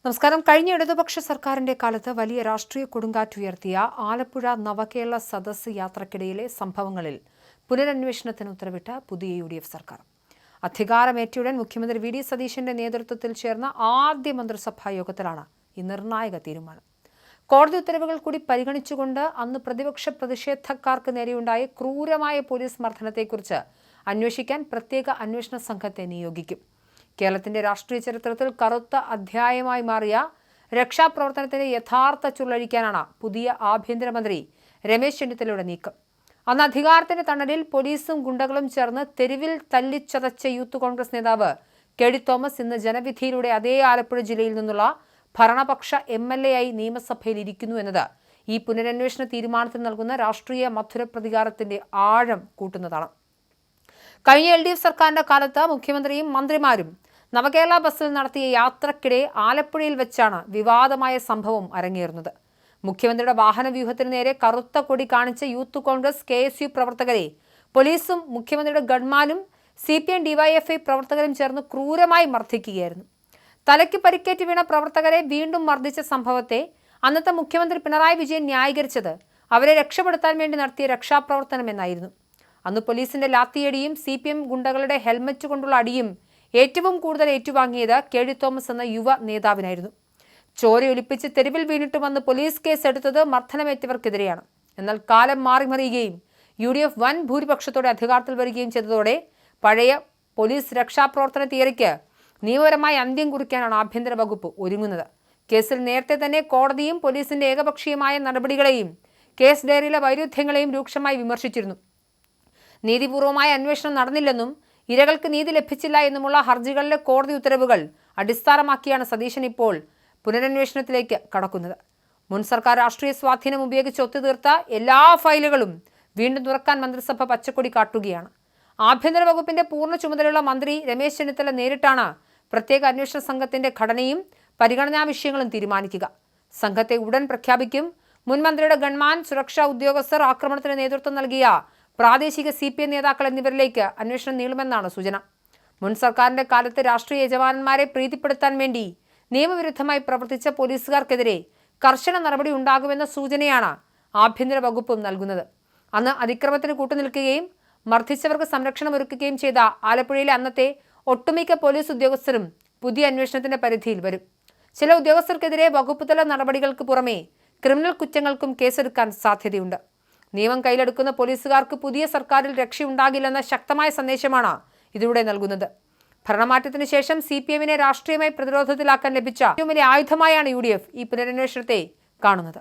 നമസ്കാരം. കഴിഞ്ഞ ഇടതുപക്ഷ സർക്കാരിന്റെ കാലത്ത് വലിയ രാഷ്ട്രീയ കൊടുങ്കാറ്റുയർത്തിയ ആലപ്പുഴ നവകേരള സദസ്സ് യാത്രക്കിടയിലെ സംഭവങ്ങളിൽ പുനരന്വേഷണത്തിന് ഉത്തരവിട്ട പുതിയ UDF സർക്കാർ. അധികാരമേറ്റയുടൻ മുഖ്യമന്ത്രി വി ഡി സതീശന്റെ നേതൃത്വത്തിൽ ചേർന്ന ആദ്യ മന്ത്രിസഭാ യോഗത്തിലാണ് ഈ നിർണായക തീരുമാനം. കോടതി ഉത്തരവുകൾ കൂടി പരിഗണിച്ചുകൊണ്ട് അന്ന് പ്രതിപക്ഷ പ്രതിഷേധക്കാർക്ക് നേരെയുണ്ടായ ക്രൂരമായ പോലീസ് മർദ്ദനത്തെക്കുറിച്ച് അന്വേഷിക്കാൻ പ്രത്യേക അന്വേഷണ സംഘത്തെ നിയോഗിക്കും. കേരളത്തിന്റെ രാഷ്ട്രീയ ചരിത്രത്തിൽ കറുത്ത അധ്യായമായി മാറിയ രക്ഷാപ്രവർത്തനത്തിന്റെ യഥാർത്ഥ ചുരുളഴിക്കാനാണ് പുതിയ ആഭ്യന്തരമന്ത്രി രമേശ് ചെന്നിത്തലയുടെ നീക്കം. അന്ന് അധികാരത്തിന്റെ തണലിൽ പോലീസും ഗുണ്ടകളും ചേർന്ന് തെരുവിൽ തല്ലിച്ചതച്ച യൂത്ത് കോൺഗ്രസ് നേതാവ് കെ ഡി തോമസ് ഇന്ന് ജനവിധിയിലൂടെ അതേ ആലപ്പുഴ ജില്ലയിൽ നിന്നുള്ള ഭരണപക്ഷ MLA ആയി നിയമസഭയിൽ ഇരിക്കുന്നു എന്നത് ഈ പുനരന്വേഷണ തീരുമാനത്തിന് നൽകുന്ന രാഷ്ട്രീയ മധുര പ്രതികാരത്തിന്റെ ആഴം കൂട്ടുന്നതാണ്. കഴിഞ്ഞ LDF സർക്കാരിന്റെ കാലത്ത് മുഖ്യമന്ത്രിയും മന്ത്രിമാരും നവകേരള ബസ്സിൽ നടത്തിയ യാത്രക്കിടെ ആലപ്പുഴയിൽ വെച്ചാണ് വിവാദമായ സംഭവം അരങ്ങേറുന്നത്. മുഖ്യമന്ത്രിയുടെ വാഹനവ്യൂഹത്തിന് നേരെ കറുത്ത കൊടി കാണിച്ച യൂത്ത് കോൺഗ്രസ് KSU പ്രവർത്തകരെ പോലീസും മുഖ്യമന്ത്രിയുടെ ഗൺമാനും CPM DYFI പ്രവർത്തകരും ചേർന്ന് ക്രൂരമായി മർദ്ദിക്കുകയായിരുന്നു. തലയ്ക്ക് പരിക്കേറ്റ് വീണ പ്രവർത്തകരെ വീണ്ടും മർദ്ദിച്ച സംഭവത്തെ അന്നത്തെ മുഖ്യമന്ത്രി പിണറായി വിജയൻ ന്യായീകരിച്ചത് അവരെ രക്ഷപ്പെടുത്താൻ വേണ്ടി നടത്തിയ രക്ഷാപ്രവർത്തനമെന്നായിരുന്നു. അന്ന് പോലീസിന്റെ ലാത്തിയടിയും CPM ഗുണ്ടകളുടെ ഹെൽമറ്റ് കൊണ്ടുള്ള അടിയും ഏറ്റവും കൂടുതൽ ഏറ്റുവാങ്ങിയത് കെ ഡി തോമസ് എന്ന യുവ നേതാവിനായിരുന്നു. ചോരയൊലിപ്പിച്ച് തെരുവിൽ വീണിട്ട് വന്ന് പോലീസ് കേസ് എടുത്തത് മർദ്ദനമേറ്റവർക്കെതിരെയാണ്. എന്നാൽ കാലം മാറിമറിയുകയും UDF വൻ ഭൂരിപക്ഷത്തോടെ അധികാരത്തിൽ വരികയും ചെയ്തതോടെ പഴയ പോലീസ് രക്ഷാപ്രവർത്തന തിയറിക്ക് നിയമപരമായി അന്ത്യം കുറിക്കാനാണ് ആഭ്യന്തര വകുപ്പ് ഒരുങ്ങുന്നത്. കേസിൽ നേരത്തെ തന്നെ കോടതിയും പോലീസിന്റെ ഏകപക്ഷീയമായ നടപടികളെയും കേസ് ഡയറിയിലെ വൈരുദ്ധ്യങ്ങളെയും രൂക്ഷമായി വിമർശിച്ചിരുന്നു. നീതിപൂർവമായ അന്വേഷണം നടന്നില്ലെന്നും ഇരകൾക്ക് നീതി ലഭിച്ചില്ല എന്നുമുള്ള ഹർജികളിലെ കോടതി ഉത്തരവുകൾ അടിസ്ഥാനമാക്കിയാണ് സതീശൻ ഇപ്പോൾ പുനരന്വേഷണത്തിലേക്ക് കടക്കുന്നത്. മുൻ സർക്കാർ രാഷ്ട്രീയ സ്വാധീനം ഉപയോഗിച്ച് ഒത്തുതീർത്ത എല്ലാ ഫയലുകളും വീണ്ടും തുറക്കാൻ മന്ത്രിസഭ പച്ചക്കൊടി കാട്ടുകയാണ്. ആഭ്യന്തര വകുപ്പിന്റെ പൂർണ്ണ ചുമതലയുള്ള മന്ത്രി രമേശ് ചെന്നിത്തല നേരിട്ടാണ് പ്രത്യേക അന്വേഷണ സംഘത്തിന്റെ ഘടനയും പരിഗണനാ വിഷയങ്ങളും തീരുമാനിക്കുക. സംഘത്തെ ഉടൻ പ്രഖ്യാപിക്കും. മുൻ മന്ത്രിയുടെ ഗൺമാൻ, സുരക്ഷാ ഉദ്യോഗസ്ഥർ, ആക്രമണത്തിന് നേതൃത്വം നൽകിയ പ്രാദേശിക CPM നേതാക്കൾ എന്നിവരിലേക്ക് അന്വേഷണം നീളുമെന്നാണ് സൂചന. മുൻ സർക്കാരിന്റെ കാലത്ത് രാഷ്ട്രീയ യജമാനന്മാരെ പ്രീതിപ്പെടുത്താൻ വേണ്ടി നിയമവിരുദ്ധമായി പ്രവർത്തിച്ച പോലീസുകാർക്കെതിരെ കർശന നടപടി ഉണ്ടാകുമെന്ന സൂചനയാണ് ആഭ്യന്തര വകുപ്പും നൽകുന്നത്. അന്ന് അതിക്രമത്തിന് കൂട്ടുനിൽക്കുകയും മർദ്ദിച്ചവർക്ക് സംരക്ഷണം ഒരുക്കുകയും ചെയ്ത ആലപ്പുഴയിലെ അന്നത്തെ ഒട്ടുമിക്ക പോലീസ് ഉദ്യോഗസ്ഥരും പുതിയ അന്വേഷണത്തിന്റെ പരിധിയിൽ വരും. ചില ഉദ്യോഗസ്ഥർക്കെതിരെ വകുപ്പുതല നടപടികൾക്ക് പുറമെ ക്രിമിനൽ കുറ്റങ്ങൾക്കും കേസെടുക്കാൻ സാധ്യതയുണ്ട്. നിയമം കയ്യിലെടുക്കുന്ന പോലീസുകാർക്ക് പുതിയ സർക്കാരിൽ രക്ഷയുണ്ടാകില്ലെന്ന ശക്തമായ സന്ദേശമാണ് ഇതിലൂടെ നൽകുന്നത്. ഭരണമാറ്റത്തിന് ശേഷം CPMനെ രാഷ്ട്രീയമായി പ്രതിരോധത്തിലാക്കാൻ ലഭിച്ച ഏറ്റവും വലിയ ആയുധമായാണ് UDF ഈ പുനരന്വേഷണത്തെ കാണുന്നത്.